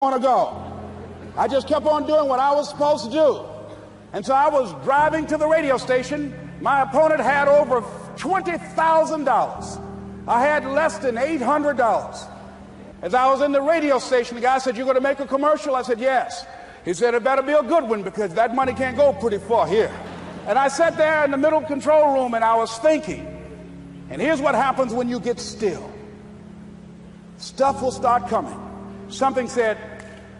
want to go. I just kept on doing what I was supposed to do. And so I was driving to the radio station. My opponent had over $20,000. I had less than $800. As I was in the radio station, the guy said, "You're going to make a commercial?" I said, "Yes." He said, "It better be a good one because that money can't go pretty far here." And I sat there in the middle control room and I was thinking. And here's what happens when you get still. Stuff will start coming. Something said,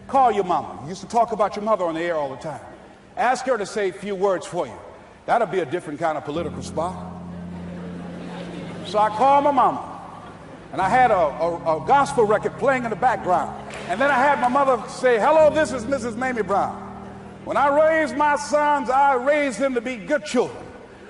"Call your mama." You used to talk about your mother on the air all the time. Ask her to say a few words for you. That'll be a different kind of political spot. So I called my mama. And I had a gospel record playing in the background. And then I had my mother say, "Hello, this is Mrs. Mamie Brown. When I raised my sons, I raised them to be good children.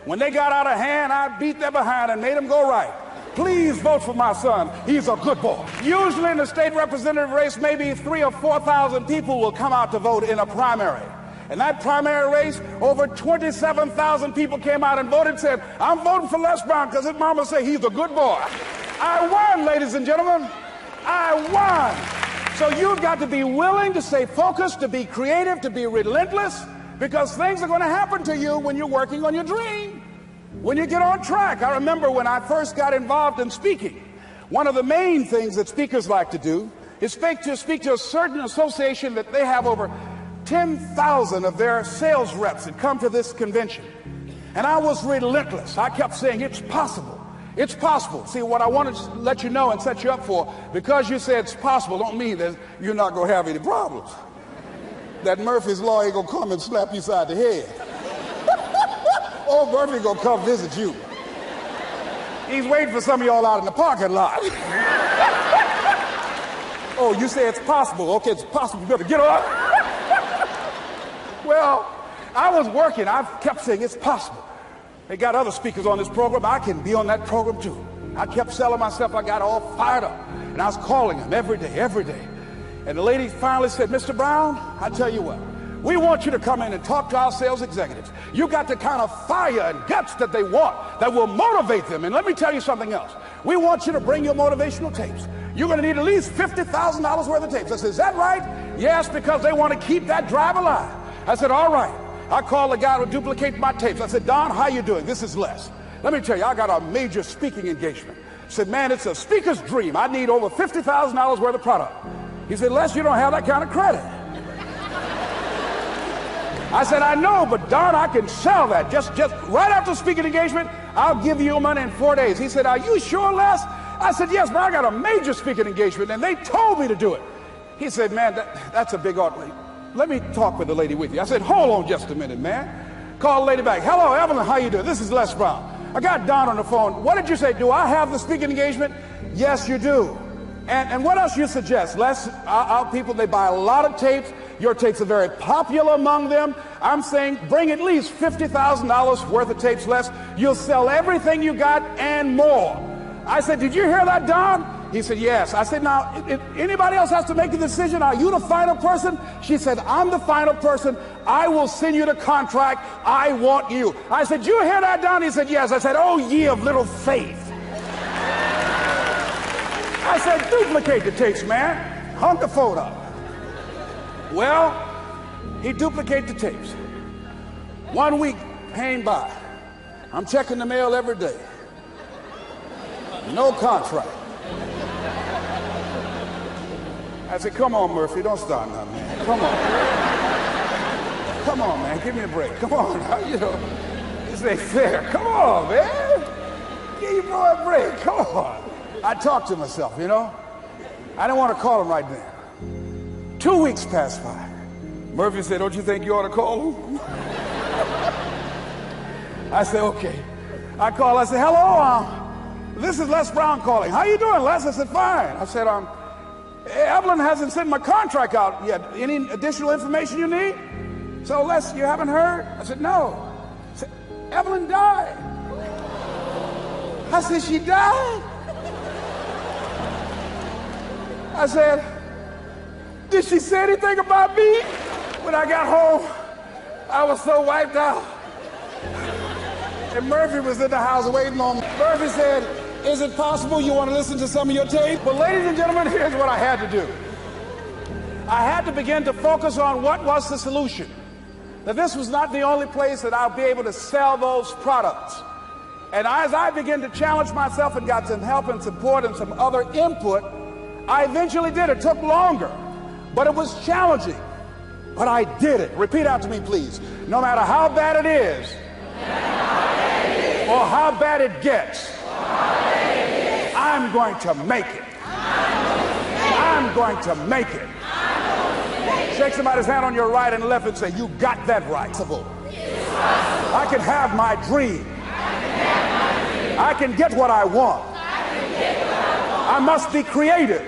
When they got out of hand, I beat their behind and made them go right. Please vote for my son. He's a good boy." Usually in the state representative race, maybe 3,000 or 4,000 people will come out to vote in a primary. In that primary race, over 27,000 people came out and voted and said, "I'm voting for Les Brown because his mama said he's a good boy." I won, ladies and gentlemen. I won. So you've got to be willing to stay focused, to be creative, to be relentless, because things are going to happen to you when you're working on your dream, when you get on track. I remember when I first got involved in speaking, one of the main things that speakers like to do is speak to a certain association that they have over 10,000 of their sales reps that come to this convention. And I was relentless. I kept saying, "It's possible. It's possible." See, what I wanted to let you know and set you up for, because you said it's possible, don't mean that you're not going to have any problems. That Murphy's Law ain't going to come and slap you side the head. Old Murphy going to come visit you. He's waiting for some of y'all out in the parking lot. "Oh, you say it's possible. Okay, it's possible. You better get up." Well, I was working. I kept saying, "It's possible." They got other speakers on this program. I can be on that program too. I kept selling myself. I got all fired up. And I was calling them every day. And the lady finally said, "Mr. Brown, I tell you what, we want you to come in and talk to our sales executives. You got the kind of fire and guts that they want, that will motivate them. And let me tell you something else. We want you to bring your motivational tapes. You're going to need at least $50,000 worth of tapes." I said, "Is that right?" "Yes, because they want to keep that drive alive." I said, "All right." I called the guy who duplicated my tapes. I said, "Don, how you doing? This is Les. Let me tell you, I got a major speaking engagement." I said, "Man, it's a speaker's dream. I need over $50,000 worth of product." He said, "Les, you don't have that kind of credit." I said, "I know, but Don, I can sell that. Just right after the speaking engagement, I'll give you your money in 4 days." He said, "Are you sure, Les?" I said, "Yes, but I got a major speaking engagement, and they told me to do it." He said, "Man, that's a big order. Let me talk with the lady with you." I said, "Hold on just a minute, man." Call the lady back. "Hello, Evelyn, how you doing? This is Les Brown. I got Don on the phone. What did you say? Do I have the speaking engagement?" "Yes, you do." And what else you suggest?" "Les, our people, they buy a lot of tapes. Your tapes are very popular among them. I'm saying bring at least $50,000 worth of tapes, Les. You'll sell everything you got and more." I said, "Did you hear that, Don?" He said, "Yes." I said, "Now, if anybody else has to make a decision, are you the final person?" She said, "I'm the final person. I will send you the contract. I want you." I said, "Did you hear that, Don?" He said, "Yes." I said, "Oh, ye of little faith." I said, "Duplicate the tapes, man. Hung the phone up." Well, he duplicated the tapes. 1 week came by. I'm checking the mail every day. No contract. I said, "Come on, Murphy, don't start now, man. Come on. Come on, man, give me a break. Come on, you know, this ain't fair. Come on, man. Give your boy a break. Come on." I talked to myself, you know. I didn't want to call him right then. 2 weeks passed by. Murphy said, "Don't you think you ought to call him?" I said, "Okay." I called. I said, "Hello, this is Les Brown calling. How you doing, Les?" I said, "Fine." I said, "Evelyn hasn't sent my contract out yet. Any additional information you need?" "So, Les, you haven't heard?" I said, "No." I said, "Evelyn died." I said, "She died?" I said, "Did she say anything about me?" When I got home, I was so wiped out. And Murphy was in the house waiting on me. Murphy said, "Is it possible you want to listen to some of your tape?" But ladies and gentlemen, here's what I had to do. I had to begin to focus on what was the solution. That this was not the only place that I'll be able to sell those products. And as I began to challenge myself and got some help and support and some other input, I eventually did. It took longer, but it was challenging. But I did it. Repeat out to me, please. No matter how bad it is, or how bad it gets, I'm going to make it. I'm going to make it. Shake somebody's hand on your right and left and say, you got that right. I can have my dream. I can get what I want. I must be creative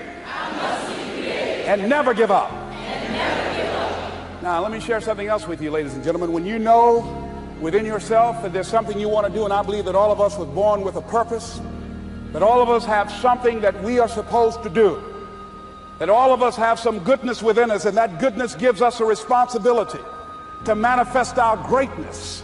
and never give up. Now, let me share something else with you, ladies and gentlemen. When you know within yourself that there's something you want to do, and I believe that all of us were born with a purpose, that all of us have something that we are supposed to do, that all of us have some goodness within us, and that goodness gives us a responsibility to manifest our greatness.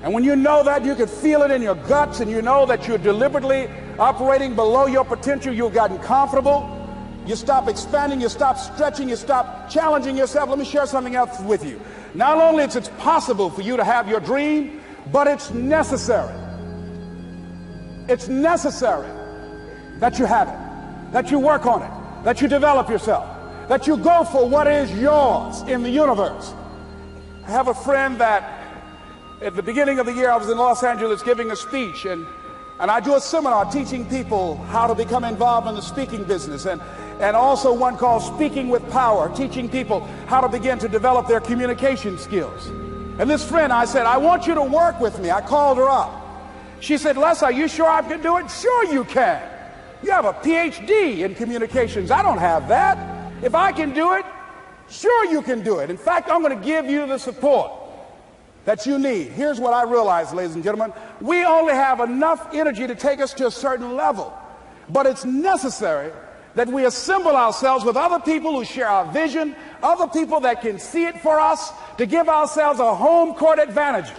And when you know that, you can feel it in your guts, and you know that you're deliberately operating below your potential. You've gotten comfortable. You stop expanding, you stop stretching, you stop challenging yourself. Let me share something else with you. Not only is it possible for you to have your dream, but it's necessary. It's necessary that you have it, that you work on it, that you develop yourself, that you go for what is yours in the universe. I have a friend that at the beginning of the year I was in Los Angeles giving a speech, and I do a seminar teaching people how to become involved in the speaking business, and also one called Speaking with Power, teaching people how to begin to develop their communication skills. And this friend, I said, I want you to work with me. I called her up. She said, Les, are you sure I can do it? Sure you can. You have a PhD in communications. I don't have that. If I can do it, sure you can do it. In fact, I'm going to give you the support that you need. Here's what I realized, ladies and gentlemen. We only have enough energy to take us to a certain level, but it's necessary that we assemble ourselves with other people who share our vision, other people that can see it for us, to give ourselves a home court advantage.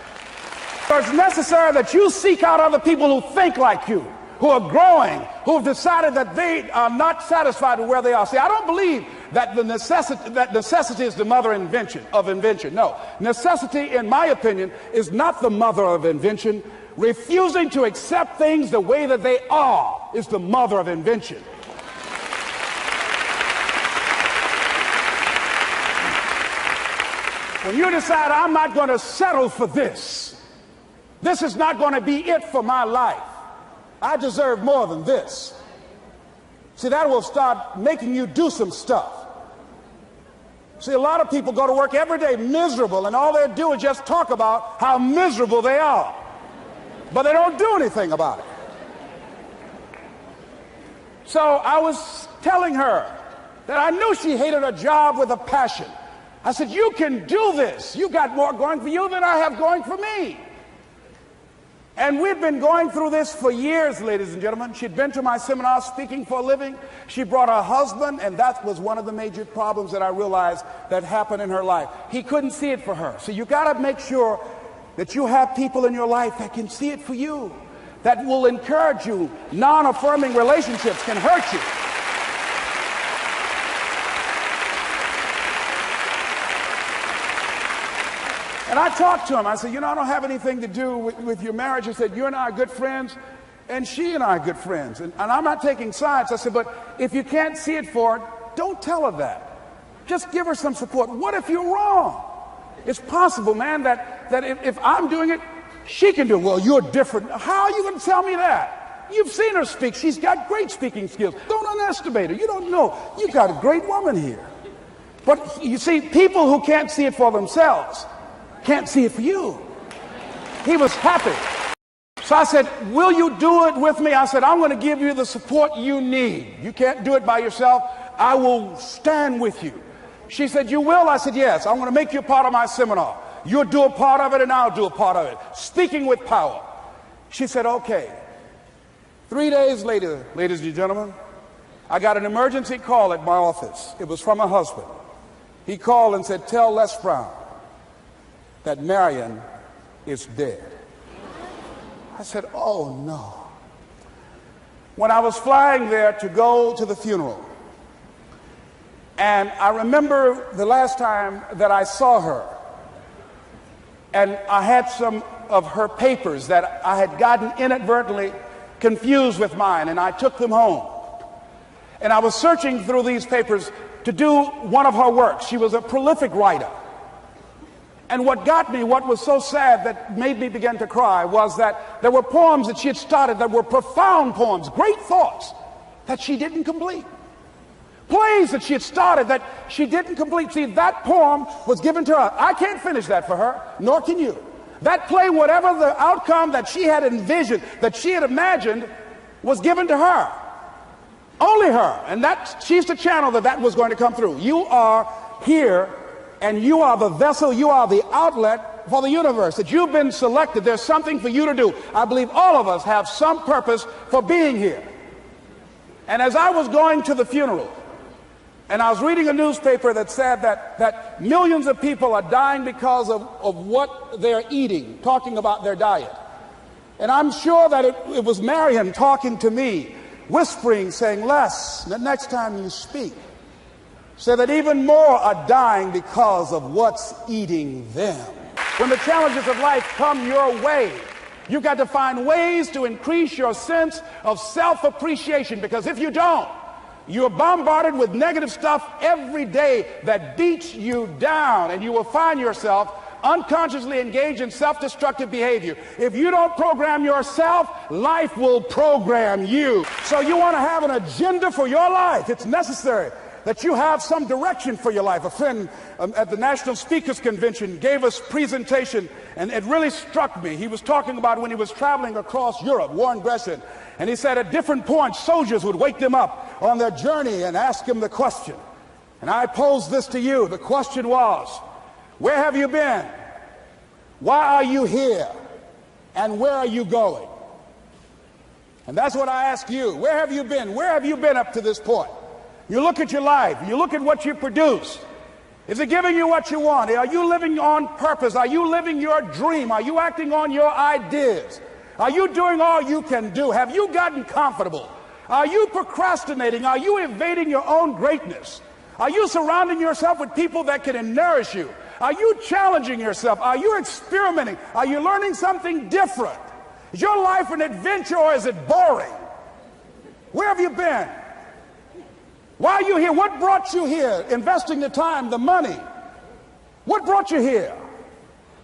So it's necessary that you seek out other people who think like you, who are growing, who have decided that they are not satisfied with where they are. See, I don't believe that necessity is the mother of invention. No, necessity, in my opinion, is not the mother of invention. Refusing to accept things the way that they are is the mother of invention. When you decide, I'm not going to settle for this, this is not going to be it for my life, I deserve more than this. See, that will start making you do some stuff. See, a lot of people go to work every day miserable, and all they do is just talk about how miserable they are, but they don't do anything about it. So I was telling her that I knew she hated her job with a passion. I said, you can do this. You got more going for you than I have going for me. And we've been going through this for years, ladies and gentlemen. She'd been to my seminar speaking for a living. She brought her husband, and that was one of the major problems that I realized that happened in her life. He couldn't see it for her. So you got to make sure that you have people in your life that can see it for you, that will encourage you. Non-affirming relationships can hurt you. And I talked to him. I said, I don't have anything to do with your marriage. He said, you and I are good friends, and she and I are good friends. And I'm not taking sides. I said, but if you can't see it for her, don't tell her that. Just give her some support. What if you're wrong? It's possible, man, that if I'm doing it, she can do it. Well, you're different. How are you going to tell me that? You've seen her speak. She's got great speaking skills. Don't underestimate her. You don't know. You got a great woman here. But you see, people who can't see it for themselves can't see it for you. He was happy. So I said, will you do it with me? I said, I'm going to give you the support you need. You can't do it by yourself. I will stand with you. She said, you will? I said, yes. I'm going to make you a part of my seminar. You'll do a part of it and I'll do a part of it. Speaking with Power. She said, okay. 3 days later, ladies and gentlemen, I got an emergency call at my office. It was from her husband. He called and said, tell Les Brown that Marion is dead. I said, oh no. When I was flying there to go to the funeral, And I remember the last time that I saw her, and I had some of her papers that I had gotten inadvertently confused with mine, and I took them home. And I was searching through these papers to do one of her works. She was a prolific writer. And what got me, what was so sad that made me begin to cry, was that there were poems that she had started that were profound poems, great thoughts that she didn't complete. Plays that she had started that she didn't complete. See, that poem was given to her. I can't finish that for her, nor can you. That play, whatever the outcome that she had envisioned, that she had imagined, was given to her. Only her. And she's the channel that was going to come through. You are here, and you are the vessel, you are the outlet for the universe. That you've been selected. There's something for you to do. I believe all of us have some purpose for being here. And as I was going to the funeral, and I was reading a newspaper that said that millions of people are dying because of what they're eating, talking about their diet. And I'm sure that it was Marion talking to me, whispering, saying, Les, the next time you speak, say that even more are dying because of what's eating them. When the challenges of life come your way, you've got to find ways to increase your sense of self-appreciation, because if you don't, you're bombarded with negative stuff every day that beats you down, and you will find yourself unconsciously engaged in self-destructive behavior. If you don't program yourself, life will program you. So you want to have an agenda for your life. It's necessary that you have some direction for your life. A friend at the National Speakers Convention gave us a presentation, and it really struck me. He was talking about when he was traveling across Europe, Warren Gresham, and he said at different points, soldiers would wake them up on their journey and ask him the question. And I pose this to you. The question was, where have you been? Why are you here? And where are you going? And that's what I ask you. Where have you been? Where have you been up to this point? You look at your life. You look at what you produce. Is it giving you what you want? Are you living on purpose? Are you living your dream? Are you acting on your ideas? Are you doing all you can do? Have you gotten comfortable? Are you procrastinating? Are you evading your own greatness? Are you surrounding yourself with people that can nourish you? Are you challenging yourself? Are you experimenting? Are you learning something different? Is your life an adventure, or is it boring? Where have you been? Why are you here? What brought you here? Investing the time, the money. What brought you here?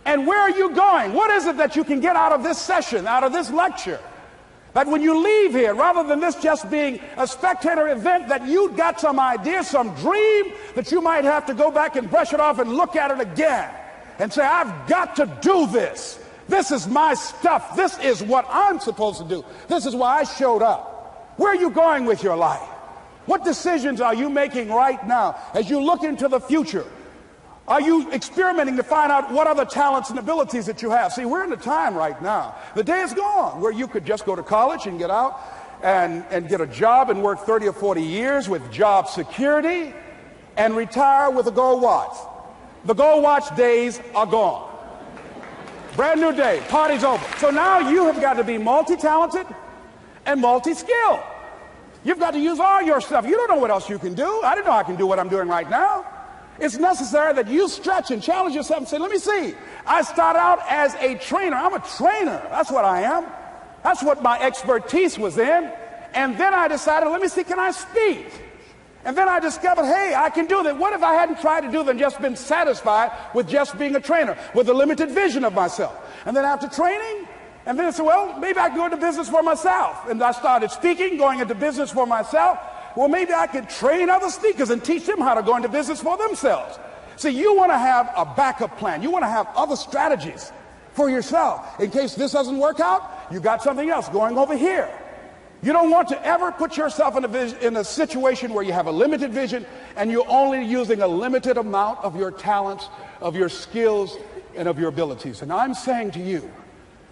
And where are you going? What is it that you can get out of this session, out of this lecture? That when you leave here, rather than this just being a spectator event, that you got some idea, some dream, that you might have to go back and brush it off and look at it again and say, I've got to do this. This is my stuff. This is what I'm supposed to do. This is why I showed up. Where are you going with your life? What decisions are you making right now as you look into the future? Are you experimenting to find out what other talents and abilities that you have? See, we're in a time right now. The day is gone where you could just go to college and get out and get a job and work 30 or 40 years with job security and retire with a gold watch. The gold watch days are gone. Brand new day. Party's over. So now you have got to be multi-talented and multi-skilled. You've got to use all your stuff. You don't know what else you can do. I didn't know I can do what I'm doing right now. It's necessary that you stretch and challenge yourself and say, let me see. I start out as a trainer. I'm a trainer. That's what I am. That's what my expertise was in. And then I decided, let me see, can I speak? And then I discovered, hey, I can do that. What if I hadn't tried to do that and just been satisfied with just being a trainer, with a limited vision of myself? And then after training, and then I said, well, maybe I can go into business for myself. And I started speaking, going into business for myself. Well, maybe I could train other speakers and teach them how to go into business for themselves. See, you want to have a backup plan. You want to have other strategies for yourself. In case this doesn't work out, you got something else going over here. You don't want to ever put yourself in a situation where you have a limited vision and you're only using a limited amount of your talents, of your skills, and of your abilities. And I'm saying to you,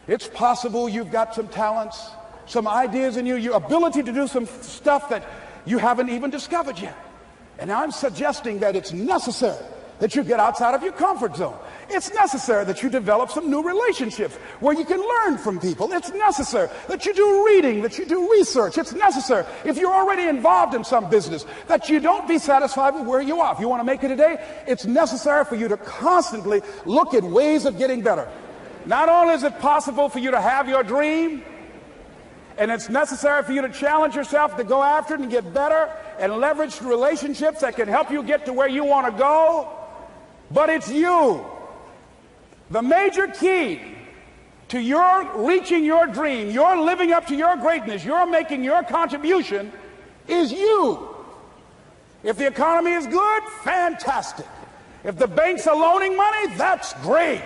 it's possible you've got some talents, some ideas in you, your ability to do some stuff that you haven't even discovered yet. And I'm suggesting that it's necessary that you get outside of your comfort zone. It's necessary that you develop some new relationships where you can learn from people. It's necessary that you do reading, that you do research. It's necessary, if you're already involved in some business, that you don't be satisfied with where you are. If you want to make it today, it's necessary for you to constantly look at ways of getting better. Not only is it possible for you to have your dream, and it's necessary for you to challenge yourself to go after it and get better and leverage relationships that can help you get to where you want to go, but it's you. The major key to your reaching your dream, your living up to your greatness, your making your contribution is you. If the economy is good, fantastic. If the banks are loaning money, that's great.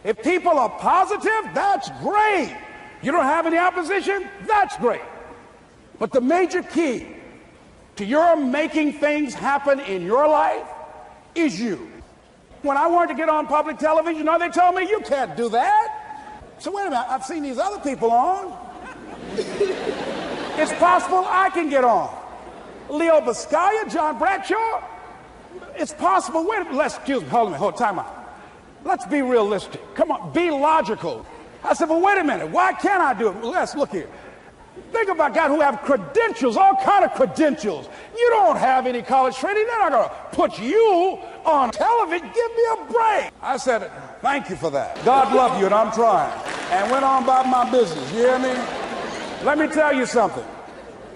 If people are positive, that's great. You don't have any opposition? That's great. But the major key to your making things happen in your life is you. When I wanted to get on public television, they told me, you can't do that. So wait a minute, I've seen these other people on. It's possible I can get on. Leo Biscaya, John Bradshaw. It's possible. Hold time out. Let's be realistic. Come on, be logical. I said, well, wait a minute. Why can't I do it? Well, let's look here. Think about guys who have credentials, all kind of credentials. You don't have any college training. They're not going to put you on television. Give me a break. I said, thank you for that. God love you, and I'm trying. And went on about my business. You hear me? Let me tell you something.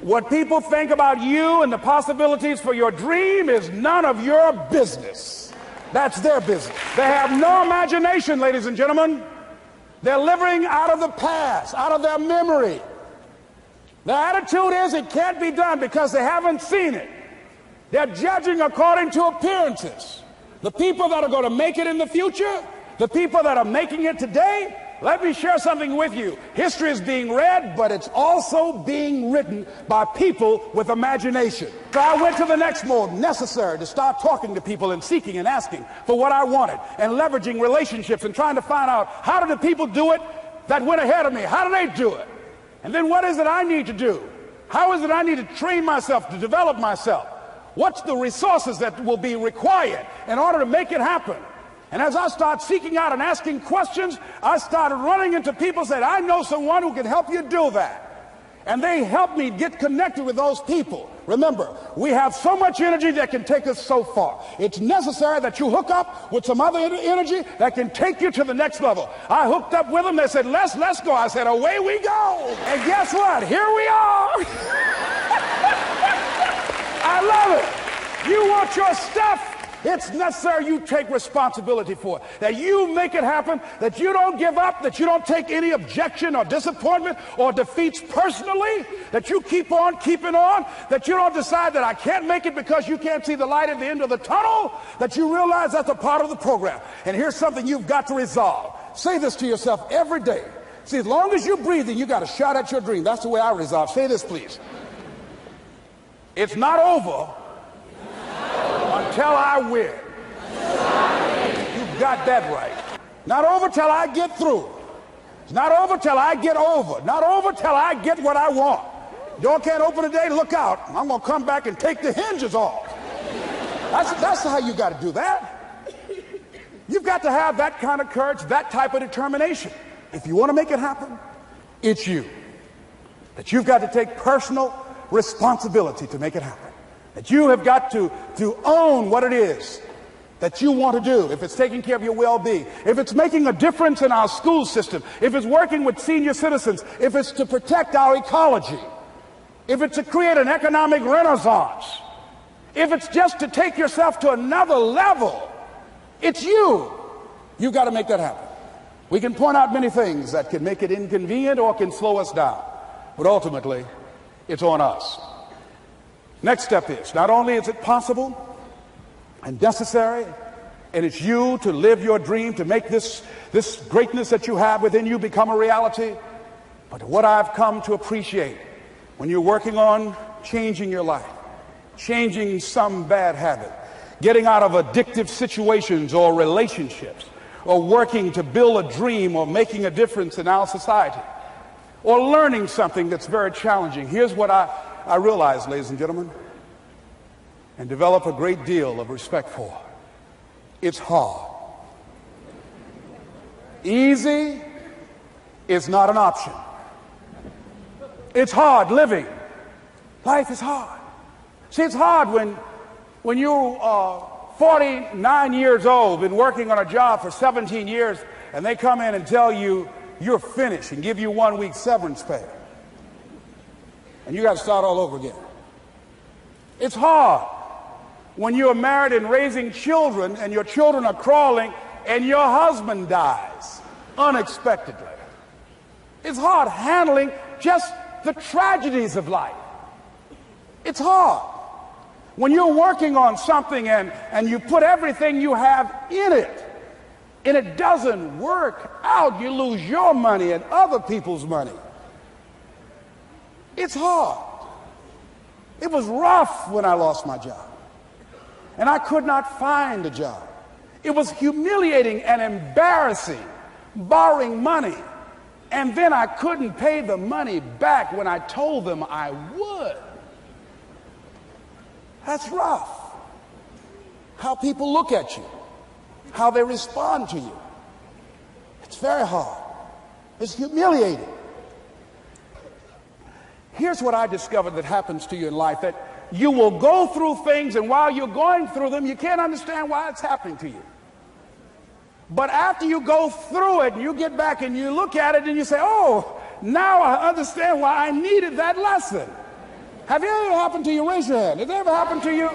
What people think about you and the possibilities for your dream is none of your business. That's their business. They have no imagination, ladies and gentlemen. They're living out of the past, out of their memory. Their attitude is it can't be done because they haven't seen it. They're judging according to appearances. The people that are going to make it in the future, the people that are making it today, let me share something with you. History is being read, but it's also being written by people with imagination. So I went to the next mode, necessary to start talking to people and seeking and asking for what I wanted and leveraging relationships and trying to find out how did the people do it that went ahead of me? How do they do it? And then what is it I need to do? How is it I need to train myself, to develop myself? What's the resources that will be required in order to make it happen? And as I start seeking out and asking questions, I started running into people who said, I know someone who can help you do that. And they helped me get connected with those people. Remember, we have so much energy that can take us so far. It's necessary that you hook up with some other energy that can take you to the next level. I hooked up with them. They said, let's go. I said, away we go. And guess what? Here we are. I love it. You want your stuff? It's necessary you take responsibility for it, that you make it happen, that you don't give up, that you don't take any objection or disappointment or defeats personally, that you keep on keeping on, that you don't decide that I can't make it because you can't see the light at the end of the tunnel, that you realize that's a part of the program. And here's something you've got to resolve. Say this to yourself every day. See, as long as you're breathing, you got a shot at your dream. That's the way I resolve. Say this, please. It's not over until I win. You got that right. Not over till I get through. It's not over till I get over. Not over till I get what I want. Door can't open today, look out. I'm going to come back and take the hinges off. That's how you got to do that. You've got to have that kind of courage, that type of determination. If you want to make it happen, it's you. That you've got to take personal responsibility to make it happen. That you have got to own what it is that you want to do. If it's taking care of your well-being, if it's making a difference in our school system, if it's working with senior citizens, if it's to protect our ecology, if it's to create an economic renaissance, if it's just to take yourself to another level, it's you. You've got to make that happen. We can point out many things that can make it inconvenient or can slow us down, but ultimately, it's on us. Next step is, not only is it possible and necessary, and it's you to live your dream, to make this greatness that you have within you become a reality, but what I've come to appreciate when you're working on changing your life, changing some bad habit, getting out of addictive situations or relationships, or working to build a dream or making a difference in our society, or learning something that's very challenging. Here's what I realize, ladies and gentlemen, and develop a great deal of respect for. It's hard. Easy is not an option. It's hard living. Life is hard. See, it's hard when you are 49 years old, been working on a job for 17 years, and they come in and tell you you're finished and give you 1 week severance pay. And you got to start all over again. It's hard when you are married and raising children and your children are crawling and your husband dies unexpectedly. It's hard handling just the tragedies of life. It's hard when you're working on something and you put everything you have in it and it doesn't work out. You lose your money and other people's money. It's hard. It was rough when I lost my job and I could not find a job. It was humiliating and embarrassing, borrowing money, and then I couldn't pay the money back when I told them I would. That's rough. How people look at you, how they respond to you. It's very hard. It's humiliating. Here's what I discovered that happens to you in life, that you will go through things, and while you're going through them, you can't understand why it's happening to you. But after you go through it and you get back and you look at it and you say, oh, now I understand why I needed that lesson. Have you ever happened to you? Raise your hand. Has it ever happened to you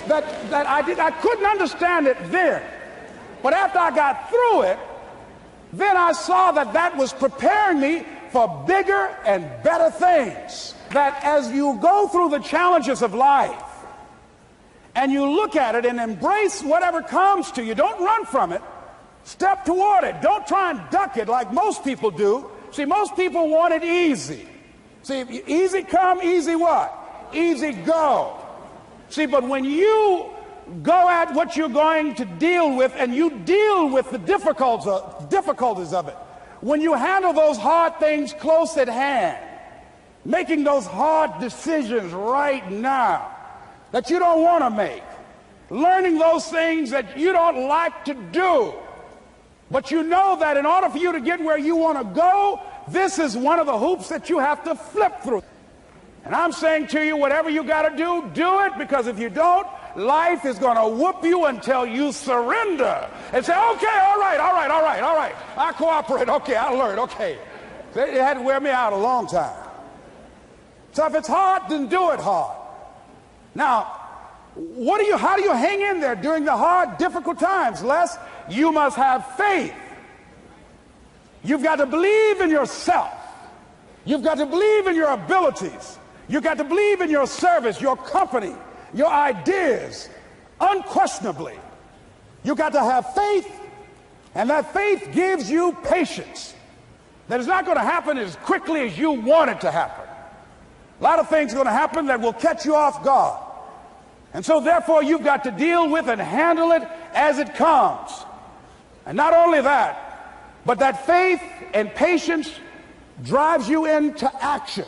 that I couldn't understand it then, but after I got through it, then I saw that was preparing me for bigger and better things. That as you go through the challenges of life and you look at it and embrace whatever comes to you, don't run from it. Step toward it. Don't try and duck it like most people do. See, most people want it easy. See, easy come, easy what? Easy go. See, but when you go at what you're going to deal with and you deal with the difficulties of it, when you handle those hard things close at hand, making those hard decisions right now that you don't want to make, learning those things that you don't like to do, but you know that in order for you to get where you want to go, this is one of the hoops that you have to flip through. And I'm saying to you, whatever you got to do, do it, because if you don't, life is going to whoop you until you surrender and say, okay, all right, I cooperate, okay, I learned, okay. They had to wear me out a long time. So if it's hard, then do it hard. Now, how do you hang in there during the hard, difficult times, Les? You must have faith. You've got to believe in yourself. You've got to believe in your abilities. You've got to believe in your service, your company, your ideas, unquestionably. You've got to have faith, and that faith gives you patience. That is not going to happen as quickly as you want it to happen. A lot of things are going to happen that will catch you off guard. And so therefore you've got to deal with and handle it as it comes. And not only that, but that faith and patience drives you into action.